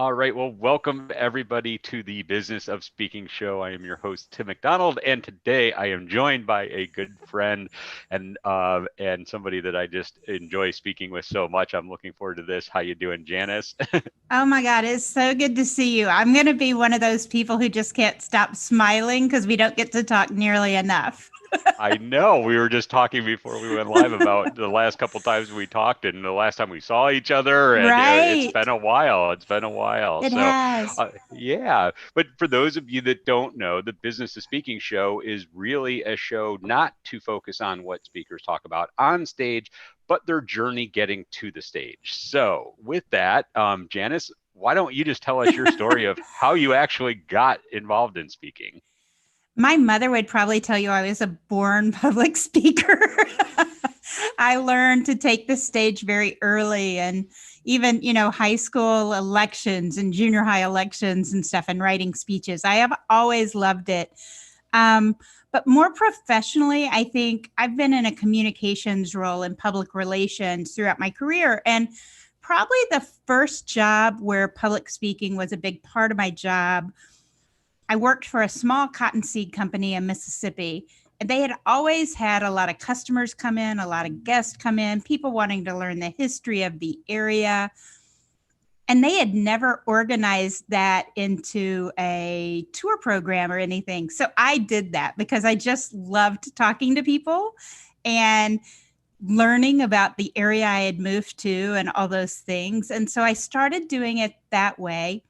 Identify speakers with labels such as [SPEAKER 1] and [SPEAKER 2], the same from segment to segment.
[SPEAKER 1] All right. Well, welcome everybody to the Business of Speaking show. I am your host, Tim McDonald, and today I am joined by a good friend and somebody that I just enjoy speaking with so much. I'm looking forward to this. How you doing, Janice?
[SPEAKER 2] Oh my God, it's so good to see you. I'm going to be one of those people who just can't stop smiling because we don't get to talk nearly enough.
[SPEAKER 1] I know we were just talking before we went live about the last couple times we talked and the last time we saw each other, and it's been
[SPEAKER 2] Right.
[SPEAKER 1] a while. It's been a while.
[SPEAKER 2] It
[SPEAKER 1] So,
[SPEAKER 2] has.
[SPEAKER 1] yeah. But for those of you that don't know, the Business of Speaking show is really a show not to focus on what speakers talk about on stage, but their journey getting to the stage. So, with that, Janice, why don't you just tell us your story of how you actually got involved in speaking?
[SPEAKER 2] My mother would probably tell you I was a born public speaker. I learned to take the stage very early and even, high school elections and junior high elections and stuff and writing speeches. I have always loved it. Um, but more professionally, I think I've been in a communications role in public relations throughout my career. And probably the first job where public speaking was a big part of my job, I worked for a small cottonseed company in Mississippi. And they had always had a lot of customers come in, a lot of guests come in, people wanting to learn the history of the area. And they had never organized that into a tour program or anything. So I did that because I just loved talking to people and learning about the area I had moved to and all those things. And so I started doing it that way.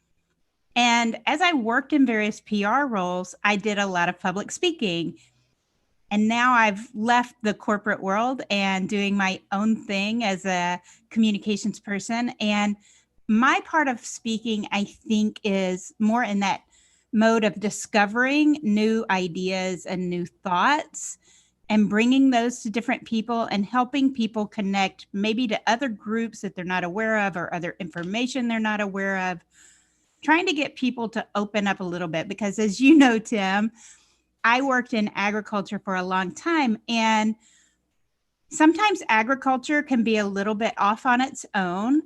[SPEAKER 2] And as I worked in various PR roles, I did a lot of public speaking. And now I've left the corporate world and doing my own thing as a communications person. And my part of speaking, I think, is more in that mode of discovering new ideas and new thoughts and bringing those to different people and helping people connect maybe to other groups that they're not aware of or other information they're not aware of, trying to get people to open up a little bit. Because as you know, Tim, I worked in agriculture for a long time, and sometimes agriculture can be a little bit off on its own.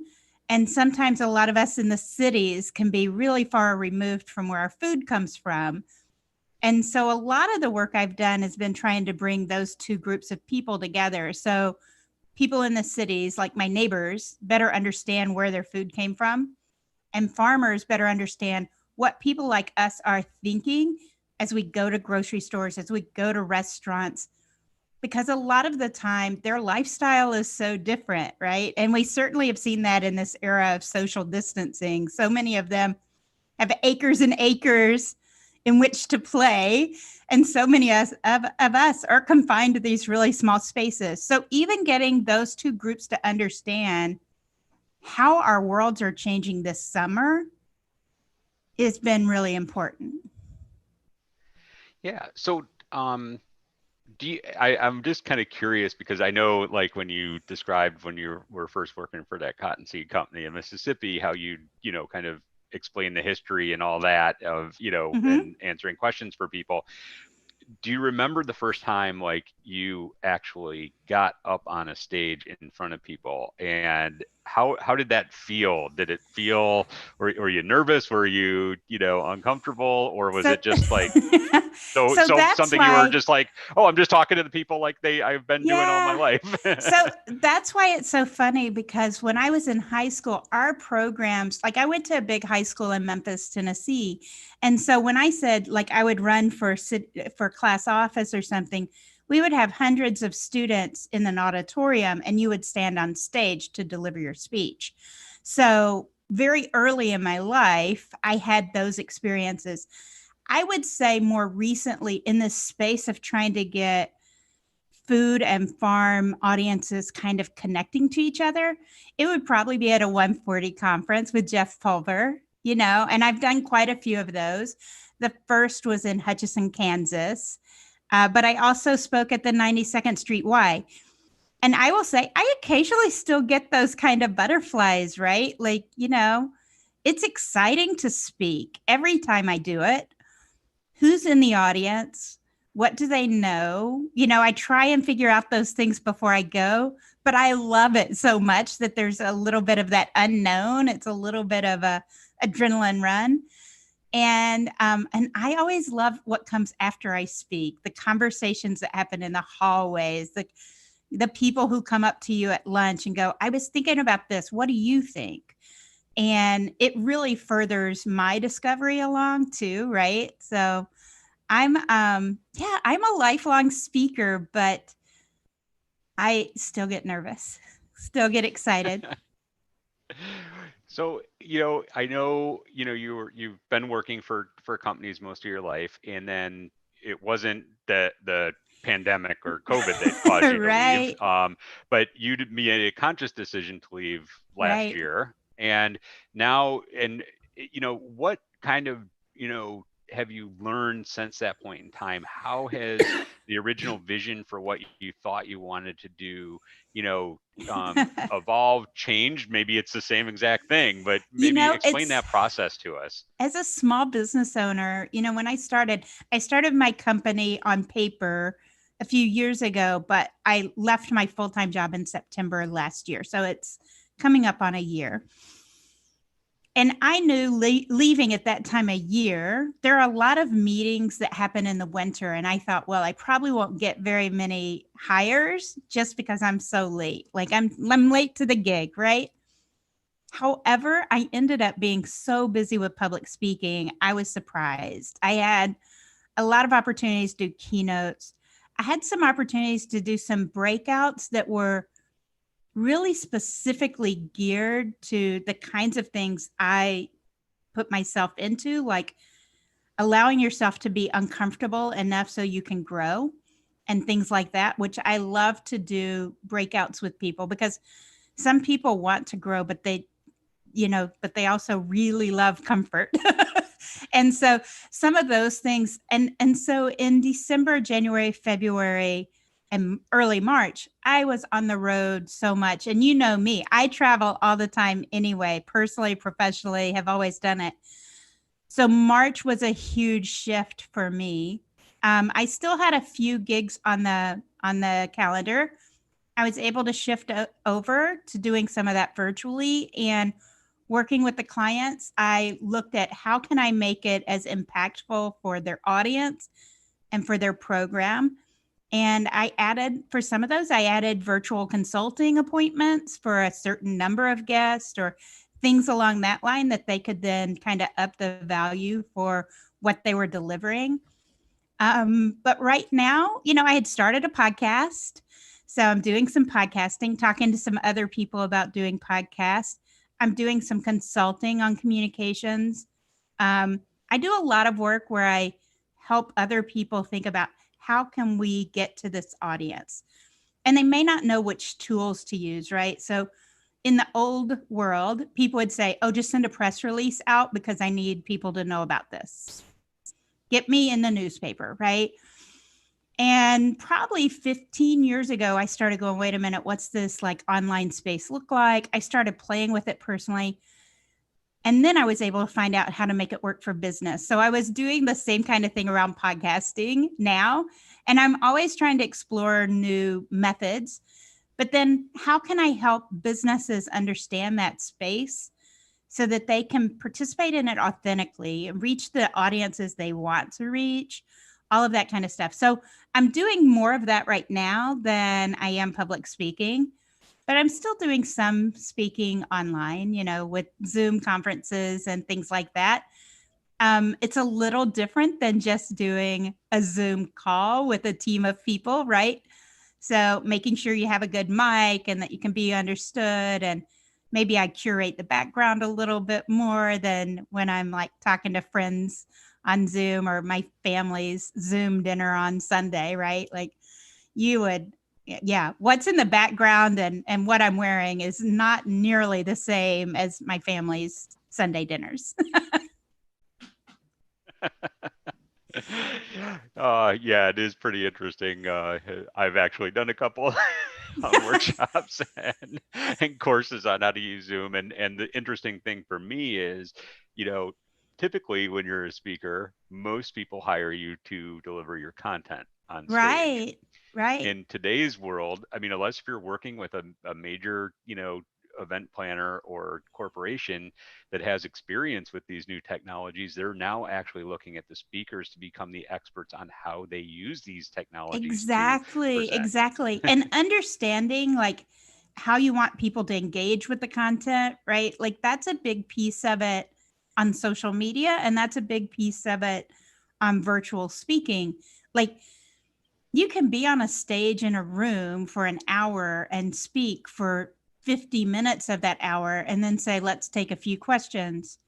[SPEAKER 2] And sometimes a lot of us in the cities can be really far removed from where our food comes from. And so a lot of the work I've done has been trying to bring those two groups of people together. So people in the cities, like my neighbors, better understand where their food came from, and farmers better understand what people like us are thinking as we go to grocery stores, as we go to restaurants, because a lot of the time their lifestyle is so different, right? And we certainly have seen that in this era of social distancing. So many of them have acres and acres in which to play. And so many of us are confined to these really small spaces. So even getting those two groups to understand how our worlds are changing this summer has been really important.
[SPEAKER 1] Yeah. So, I'm just kind of curious because I know, like, when you described when you were first working for that cottonseed company in Mississippi, how you kind of explain the history and all that of,
[SPEAKER 2] Mm-hmm.
[SPEAKER 1] and answering questions for people. Do you remember the first time like you actually got up on a stage in front of people, and how did that feel? Did it feel, or were you nervous? Were you, uncomfortable, or was
[SPEAKER 2] So,
[SPEAKER 1] it just like
[SPEAKER 2] so that's
[SPEAKER 1] something you were
[SPEAKER 2] why,
[SPEAKER 1] just like, oh, I'm just talking to the people like I've been doing all my
[SPEAKER 2] yeah.
[SPEAKER 1] life?
[SPEAKER 2] So that's why it's so funny, because when I was in high school, our programs, like I went to a big high school in Memphis, Tennessee. And so when I said like I would run for class office or something, we would have hundreds of students in an auditorium and you would stand on stage to deliver your speech. So very early in my life, I had those experiences. I would say more recently in this space of trying to get food and farm audiences kind of connecting to each other, it would probably be at a 140 conference with Jeff Pulver, and I've done quite a few of those. The first was in Hutchinson, Kansas, but I also spoke at the 92nd Street Y. And I will say, I occasionally still get those kind of butterflies, right? Like, it's exciting to speak every time I do it. Who's in the audience? What do they know? I try and figure out those things before I go, but I love it so much that there's a little bit of that unknown. It's a little bit of a adrenaline run. And I always love what comes after I speak, the conversations that happen in the hallways, the people who come up to you at lunch and go, I was thinking about this. What do you think? And it really furthers my discovery along too, right? So I'm a lifelong speaker, but I still get nervous, still get excited.
[SPEAKER 1] So, I know, you've been working for companies most of your life, and then it wasn't the pandemic or COVID that caused you to leave.
[SPEAKER 2] Right,
[SPEAKER 1] But made a conscious decision to leave last
[SPEAKER 2] right.
[SPEAKER 1] year. And now, what kind of, have you learned since that point in time? How has the original vision for what you thought you wanted to do, you know, evolved, changed? Maybe it's the same exact thing, but maybe explain
[SPEAKER 2] It's
[SPEAKER 1] that process to us.
[SPEAKER 2] as a small business owner, when I started my company on paper a few years ago, but I left my full time job in September last year. So it's coming up on a year. And I knew leaving at that time of year, there are a lot of meetings that happen in the winter. And I thought, well, I probably won't get very many hires just because I'm so late. Like I'm late to the gig, right? However, I ended up being so busy with public speaking, I was surprised. I had a lot of opportunities to do keynotes. I had some opportunities to do some breakouts that were really specifically geared to the kinds of things I put myself into, like allowing yourself to be uncomfortable enough so you can grow and things like that, which I love to do breakouts with people because some people want to grow, but they also really love comfort. And so some of those things, and so in December, January, February, and early March, I was on the road so much. And you know me, I travel all the time anyway, personally, professionally, have always done it. So March was a huge shift for me. I still had a few gigs on the calendar. I was able to shift over to doing some of that virtually and working with the clients. I looked at how can I make it as impactful for their audience and for their program. And I added, for some of those, I added virtual consulting appointments for a certain number of guests or things along that line that they could then kind of up the value for what they were delivering. But right now, I had started a podcast. So I'm doing some podcasting, talking to some other people about doing podcasts. I'm doing some consulting on communications. I do a lot of work where I help other people think about how can we get to this audience. And they may not know which tools to use, right? So in the old world, people would say, oh, just send a press release out because I need people to know about this. Get me in the newspaper, right? And probably 15 years ago, I started going, wait a minute, what's this like online space look like? I started playing with it personally. And then I was able to find out how to make it work for business. So I was doing the same kind of thing around podcasting now. And I'm always trying to explore new methods. But then how can I help businesses understand that space so that they can participate in it authentically and reach the audiences they want to reach, all of that kind of stuff. So I'm doing more of that right now than I am public speaking, but I'm still doing some speaking online, with Zoom conferences and things like that. It's a little different than just doing a Zoom call with a team of people, right? So making sure you have a good mic and that you can be understood, and maybe I curate the background a little bit more than when I'm like talking to friends on Zoom or my family's Zoom dinner on Sunday, right? Like you would, yeah, what's in the background and what I'm wearing is not nearly the same as my family's Sunday dinners.
[SPEAKER 1] Yeah, it is pretty interesting. I've actually done a couple workshops and courses on how to use Zoom. And the interesting thing for me is, you know, typically when you're a speaker, most people hire you to deliver your content on stage.
[SPEAKER 2] Right, right.
[SPEAKER 1] In today's world, I mean, unless you're working with a major, event planner or corporation that has experience with these new technologies, they're now actually looking at the speakers to become the experts on how they use these technologies to
[SPEAKER 2] Exactly,
[SPEAKER 1] present.
[SPEAKER 2] exactly. And understanding like how you want people to engage with the content, right? Like that's a big piece of it on social media, and that's a big piece of it on virtual speaking. Like you can be on a stage in a room for an hour and speak for 50 minutes of that hour and then say, let's take a few questions.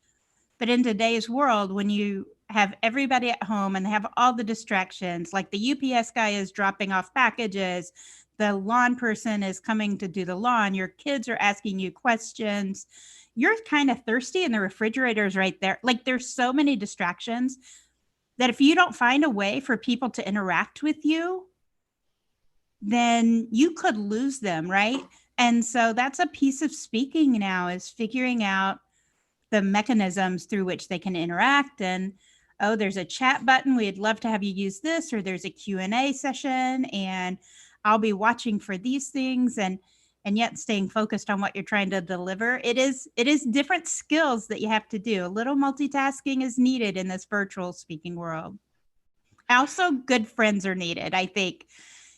[SPEAKER 2] But in today's world, when you have everybody at home and they have all the distractions, like the UPS guy is dropping off packages, the lawn person is coming to do the lawn, your kids are asking you questions, you're kind of thirsty and the refrigerator is right there. Like there's so many distractions that if you don't find a way for people to interact with you, then you could lose them, right? And so that's a piece of speaking now, is figuring out the mechanisms through which they can interact. And oh, there's a chat button, we'd love to have you use this, or there's a Q&A session and I'll be watching for these things, and yet staying focused on what you're trying to deliver. It is different skills that you have to do. A little multitasking is needed in this virtual speaking world. Also, good friends are needed, I think.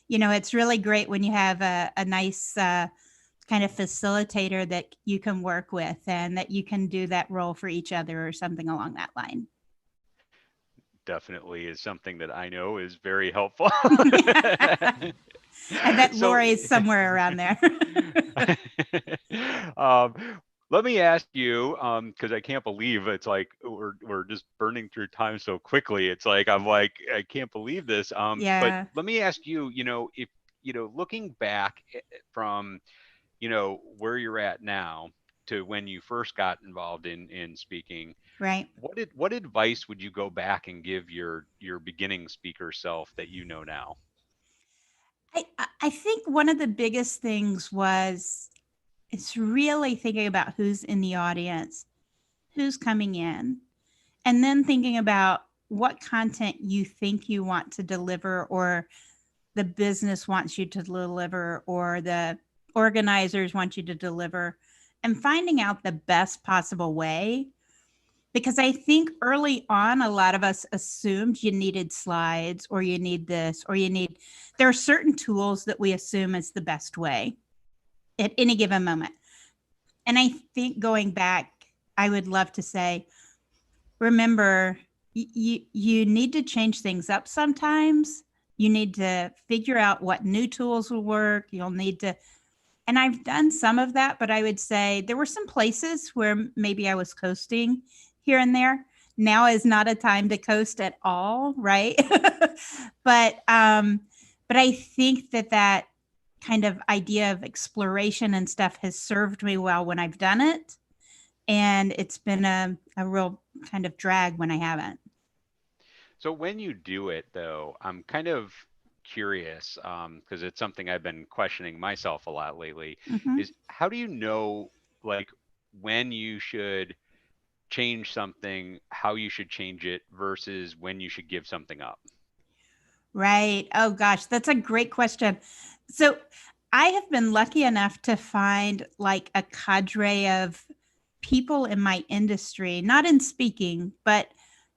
[SPEAKER 2] It's really great when you have a nice kind of facilitator that you can work with and that you can do that role for each other or something along that line.
[SPEAKER 1] Definitely is something that I know is very helpful.
[SPEAKER 2] I bet
[SPEAKER 1] So,
[SPEAKER 2] Lori is somewhere around there.
[SPEAKER 1] um, let me ask you, because I can't believe it's like we're just burning through time so quickly. It's like I'm like I can't believe this. But
[SPEAKER 2] Yeah,
[SPEAKER 1] let me ask you, if looking back from where you're at now to when you first got involved in speaking,
[SPEAKER 2] right.
[SPEAKER 1] what advice would you go back and give your beginning speaker self that you know now?
[SPEAKER 2] I think one of the biggest things was it's really thinking about who's in the audience, who's coming in, and then thinking about what content you think you want to deliver, or the business wants you to deliver, or the organizers want you to deliver, and finding out the best possible way. Because I think early on, a lot of us assumed you needed slides, or you need this, or there are certain tools that we assume is the best way at any given moment. And I think going back, I would love to say, remember, you need to change things up sometimes. You need to figure out what new tools will work. You'll need to, and I've done some of that, but I would say there were some places where maybe I was coasting here and there. Now is not a time to coast at all, right? But I think that kind of idea of exploration and stuff has served me well when I've done it. And it's been a real kind of drag when I haven't.
[SPEAKER 1] So when you do it, though, I'm kind of curious because it's something I've been questioning myself a lot lately.
[SPEAKER 2] Mm-hmm.
[SPEAKER 1] Is how do you know, like, when you should change something, how you should change it versus when you should give something up?
[SPEAKER 2] Right. Oh gosh, that's a great question. So I have been lucky enough to find like a cadre of people in my industry, not in speaking, but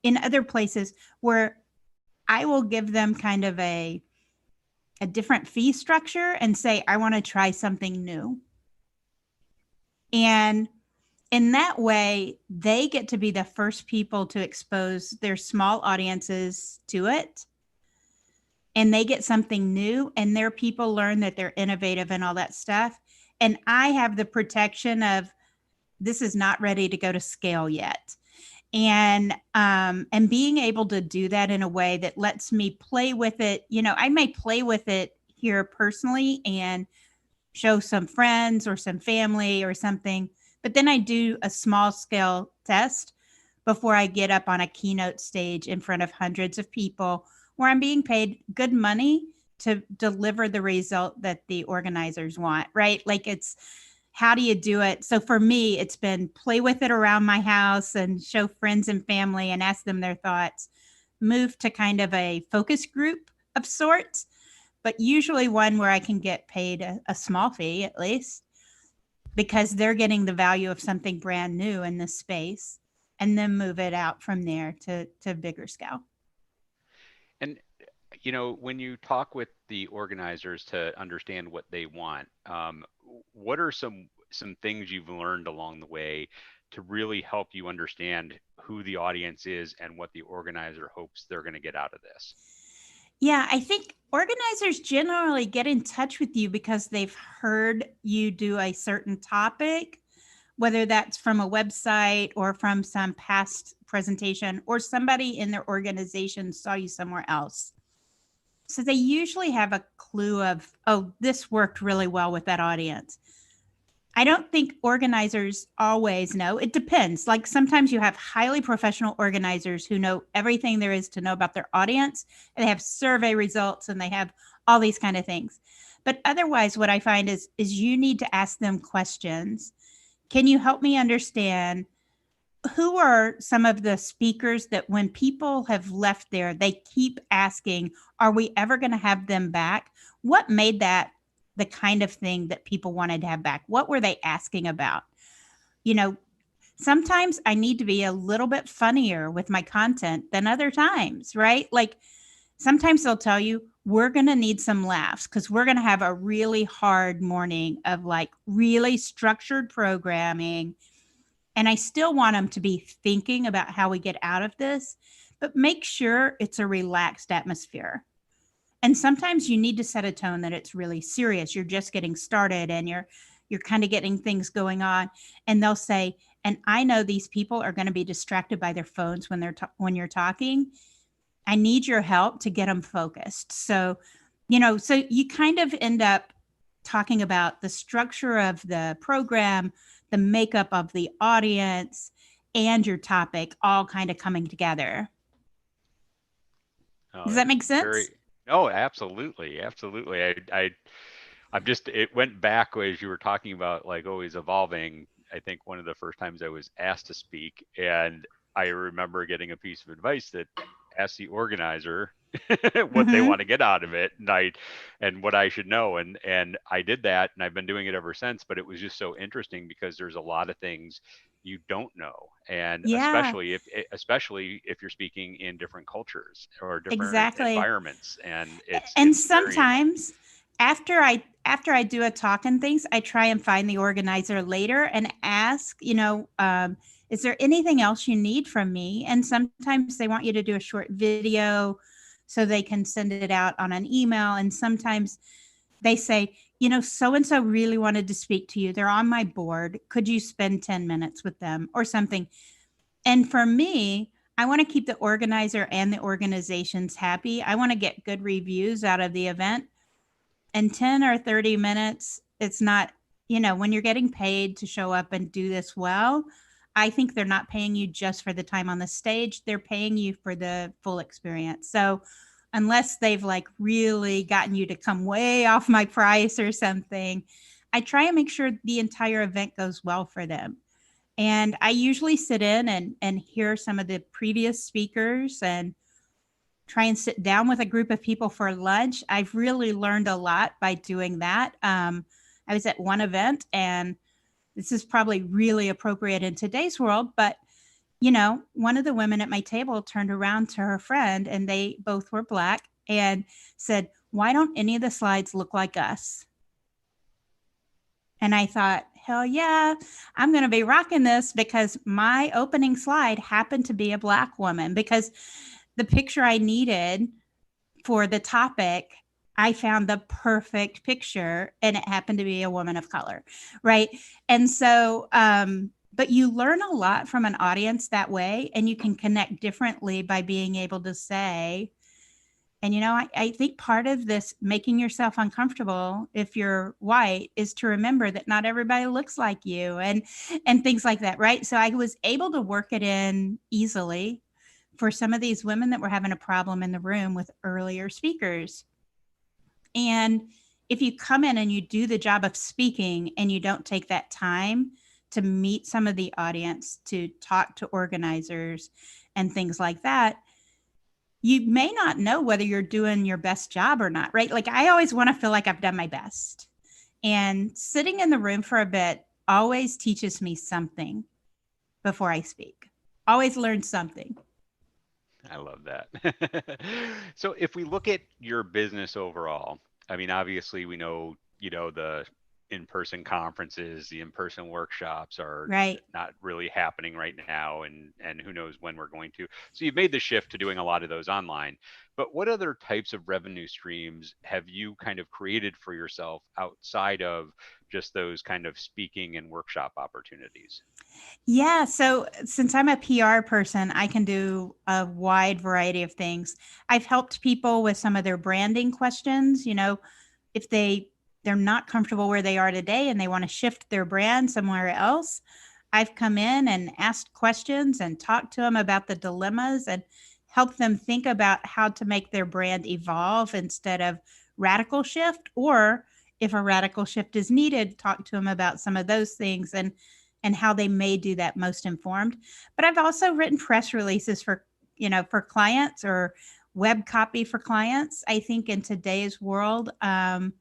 [SPEAKER 2] in other places where I will give them kind of a different fee structure and say, I want to try something new. And in that way, they get to be the first people to expose their small audiences to it, and they get something new, and their people learn that they're innovative and all that stuff. And I have the protection of this is not ready to go to scale yet. And being able to do that in a way that lets me play with it. I may play with it here personally and show some friends or some family or something, but then I do a small scale test before I get up on a keynote stage in front of hundreds of people where I'm being paid good money to deliver the result that the organizers want, right? Like it's, how do you do it? So for me, it's been play with it around my house and show friends and family and ask them their thoughts, move to kind of a focus group of sorts, but usually one where I can get paid a small fee at least. because they're getting the value of something brand new in this space, and then move it out from there to bigger scale.
[SPEAKER 1] And when you talk with the organizers to understand what they want, what are some things you've learned along the way to really help you understand who the audience is and what the organizer hopes they're going to get out of this?
[SPEAKER 2] Yeah, I think organizers generally get in touch with you because they've heard you do a certain topic, whether that's from a website or from some past presentation, or somebody in their organization saw you somewhere else. So they usually have a clue of, oh, this worked really well with that audience. I don't think organizers always know. It depends. Like sometimes you have highly professional organizers who know everything there is to know about their audience, and they have survey results and they have all these kind of things. But otherwise, what I find is you need to ask them questions. Can you help me understand who are some of the speakers that when people have left there, they keep asking, are we ever going to have them back? What made that the kind of thing that people wanted to have back? What were they asking about? You know, sometimes I need to be a little bit funnier with my content than other times, right? Like sometimes they'll tell you, we're going to need some laughs because we're going to have a really hard morning of like really structured programming. And I still want them to be thinking about how we get out of this, but make sure it's a relaxed atmosphere. And sometimes you need to set a tone that it's really serious. You're just getting started and you're kind of getting things going on. And they'll say, and I know these people are going to be distracted by their phones when you're talking. I need your help to get them focused. So, so you kind of end up talking about the structure of the program, the makeup of the audience, and your topic all kind of coming together.
[SPEAKER 1] Oh,
[SPEAKER 2] Does that
[SPEAKER 1] that's
[SPEAKER 2] make
[SPEAKER 1] very.
[SPEAKER 2] sense?
[SPEAKER 1] Oh, absolutely, absolutely. I'm just. It went back as you were talking about, like always evolving. I think one of the first times I was asked to speak, and I remember getting a piece of advice that ask the organizer what they
[SPEAKER 2] Mm-hmm.
[SPEAKER 1] want to get out of it, and what I should know, and I did that, and I've been doing it ever since. But it was just so interesting because there's a lot of things you don't know, and
[SPEAKER 2] Yeah,
[SPEAKER 1] especially if you're speaking in different cultures or different
[SPEAKER 2] exactly.
[SPEAKER 1] environments, and it's
[SPEAKER 2] And
[SPEAKER 1] it's very.
[SPEAKER 2] sometimes after I do a talk and things, I try and find the organizer later and ask, is there anything else you need from me? And sometimes they want you to do a short video so they can send it out on an email. And sometimes they say, so and so really wanted to speak to you. They're on my board. Could you spend 10 minutes with them or something? And for me, I want to keep the organizer and the organizations happy. I want to get good reviews out of the event. And 10 or 30 minutes, it's not, when you're getting paid to show up and do this well, I think they're not paying you just for the time on the stage. They're paying you for the full experience. So unless they've like really gotten you to come way off my price or something, I try and make sure the entire event goes well for them. And I usually sit in and hear some of the previous speakers and try and sit down with a group of people for lunch. I've really learned a lot by doing that. I was at one event, and this is probably really appropriate in today's world, but one of the women at my table turned around to her friend, and they both were Black, and said, "Why don't any of the slides look like us?" And I thought, hell yeah, I'm going to be rocking this because my opening slide happened to be a Black woman, because the picture I needed for the topic, I found the perfect picture and it happened to be a woman of color. Right. And so, but you learn a lot from an audience that way, and you can connect differently by being able to say, and I think part of this making yourself uncomfortable if you're white is to remember that not everybody looks like you, and things like that, right? So I was able to work it in easily for some of these women that were having a problem in the room with earlier speakers. And if you come in and you do the job of speaking and you don't take that time to meet some of the audience, to talk to organizers and things like that, you may not know whether you're doing your best job or not, right? Like I always want to feel like I've done my best. And sitting in the room for a bit always teaches me something before I speak. Always learn something.
[SPEAKER 1] I love that. So if we look at your business overall, I mean, obviously we know, the in-person conferences, the in-person workshops are
[SPEAKER 2] Right.
[SPEAKER 1] not really happening right now, and who knows when we're going to. So you've made the shift to doing a lot of those online. But what other types of revenue streams have you kind of created for yourself outside of just those kind of speaking and workshop opportunities?
[SPEAKER 2] Yeah. So since I'm a PR person, I can do a wide variety of things. I've helped people with some of their branding questions. If they're not comfortable where they are today and they want to shift their brand somewhere else, I've come in and asked questions and talked to them about the dilemmas and help them think about how to make their brand evolve instead of radical shift, or if a radical shift is needed, talk to them about some of those things and how they may do that most informed. But I've also written press releases for clients, or web copy for clients. I think in today's world, I'm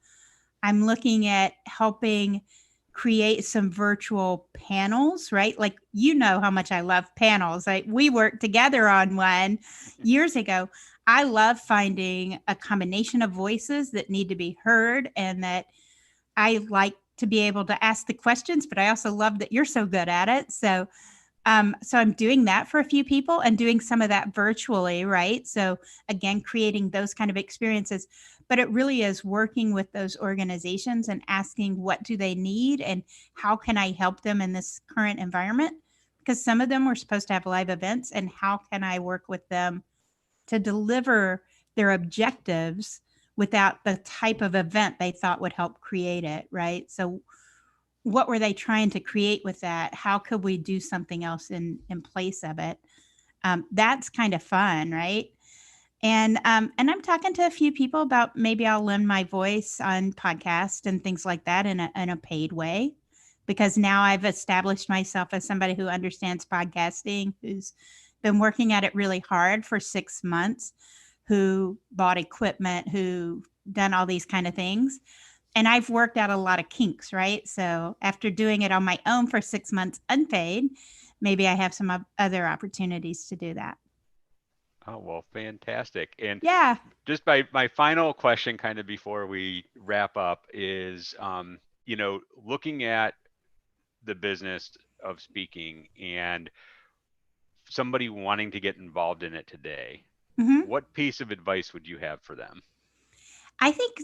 [SPEAKER 2] looking at helping create some virtual panels, right? Like, how much I love panels. We worked together on one years ago. I love finding a combination of voices that need to be heard, and that I like to be able to ask the questions, but I also love that you're so good at it. So I'm doing that for a few people and doing some of that virtually, right? So again, creating those kind of experiences. But it really is working with those organizations and asking what do they need and how can I help them in this current environment? Because some of them were supposed to have live events, and how can I work with them to deliver their objectives without the type of event they thought would help create it, right? So what were they trying to create with that? How could we do something else in place of it? That's kind of fun, right? And I'm talking to a few people about maybe I'll lend my voice on podcast and things like that in a paid way, because now I've established myself as somebody who understands podcasting, who's been working at it really hard for 6 months, who bought equipment, who done all these kind of things. And I've worked out a lot of kinks, right? So after doing it on my own for 6 months unpaid, maybe I have some other opportunities to do that.
[SPEAKER 1] Oh, well, fantastic. And
[SPEAKER 2] Yeah.
[SPEAKER 1] just my final question kind of before we wrap up is, looking at the business of speaking and somebody wanting to get involved in it today,
[SPEAKER 2] Hmm.
[SPEAKER 1] what piece of advice would you have for them?
[SPEAKER 2] I think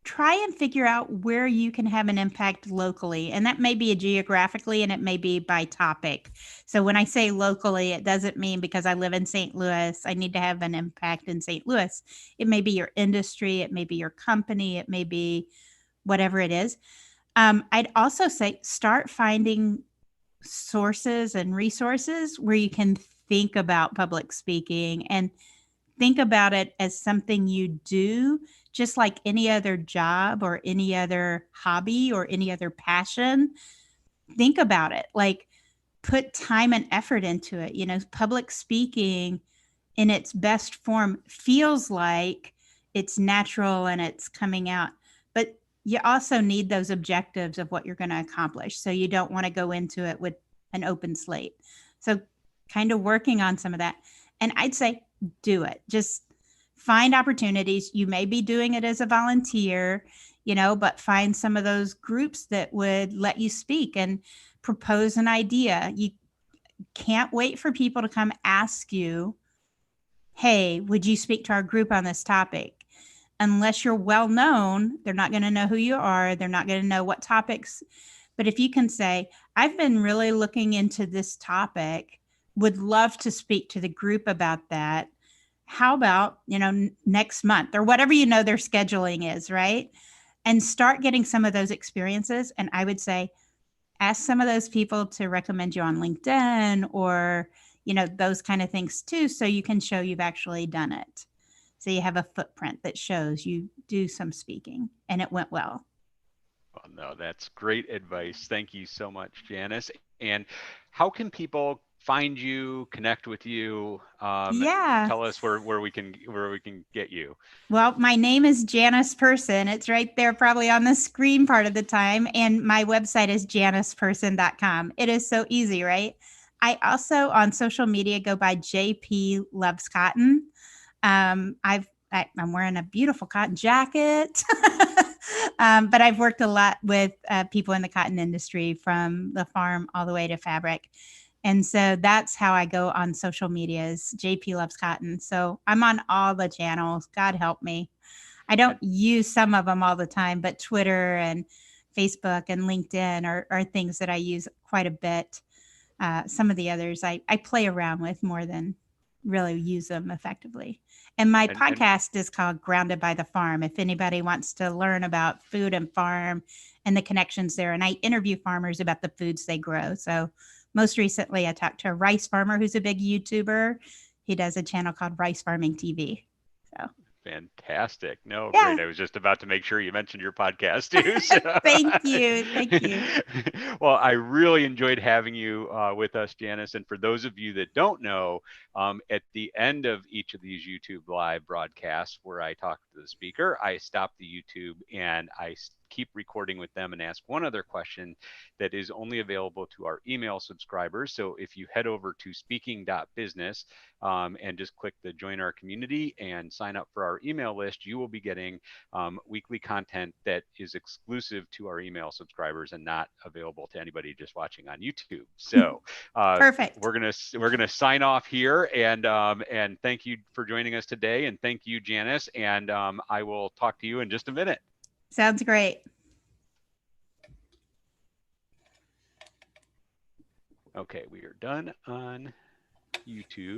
[SPEAKER 2] try and figure out where you can have an impact locally. And that may be geographically and it may be by topic. So when I say locally, it doesn't mean because I live in St. Louis, I need to have an impact in St. Louis. It may be your industry, it may be your company, it may be whatever it is. I'd also say start finding sources and resources where you can think about public speaking and think about it as something you do, just like any other job or any other hobby or any other passion. Think about it like, put time and effort into it. Public speaking in its best form feels like it's natural and it's coming out, but you also need those objectives of what you're going to accomplish. So you don't want to go into it with an open slate. So kind of working on some of that. And I'd say do it. Just find opportunities. You may be doing it as a volunteer, but find some of those groups that would let you speak and propose an idea. You can't wait for people to come ask you, hey, would you speak to our group on this topic? Unless you're well known, they're not going to know who you are. They're not going to know what topics. But if you can say, I've been really looking into this topic, would love to speak to the group about that. How about, next month or whatever, their scheduling is, right? And start getting some of those experiences. And I would say, ask some of those people to recommend you on LinkedIn or, those kind of things too, so you can show you've actually done it. So you have a footprint that shows you do some speaking and it went well.
[SPEAKER 1] Well, no, that's great advice. Thank you so much, Janice. And how can people find you, connect with you?
[SPEAKER 2] Yeah.
[SPEAKER 1] Tell us where we can get you.
[SPEAKER 2] Well, my name is Janice Person. It's right there, probably on the screen part of the time. And my website is janiceperson.com. It is so easy, right? I also on social media go by JP Loves Cotton. I'm wearing a beautiful cotton jacket, but I've worked a lot with people in the cotton industry from the farm all the way to fabric. And so that's how I go on social media is JP Loves Cotton. So I'm on all the channels. God help me. I don't use some of them all the time, but Twitter and Facebook and LinkedIn are things that I use quite a bit. Some of the others I play around with more than really use them effectively. And my
[SPEAKER 1] And
[SPEAKER 2] podcast is called Grounded by the Farm. If anybody wants to learn about food and farm and the connections there, and I interview farmers about the foods they grow. So most recently, I talked to a rice farmer who's a big YouTuber. He does a channel called Rice Farming TV. So
[SPEAKER 1] fantastic. No,
[SPEAKER 2] yeah,
[SPEAKER 1] great. I was just about to make sure you mentioned your podcast too. So.
[SPEAKER 2] thank you. Thank you.
[SPEAKER 1] Well, I really enjoyed having you with us, Janice. And for those of you that don't know, at the end of each of these YouTube live broadcasts where I talk to the speaker, I stop the YouTube and I keep recording with them and ask one other question that is only available to our email subscribers. So if you head over to speaking.business and just click the join our community and sign up for our email list, you will be getting weekly content that is exclusive to our email subscribers and not available to anybody just watching on YouTube. So
[SPEAKER 2] perfect.
[SPEAKER 1] we're gonna sign off here, and thank you for joining us today, and thank you, Janice. And I will talk to you in just a minute.
[SPEAKER 2] Sounds great.
[SPEAKER 1] Okay, we are done on YouTube.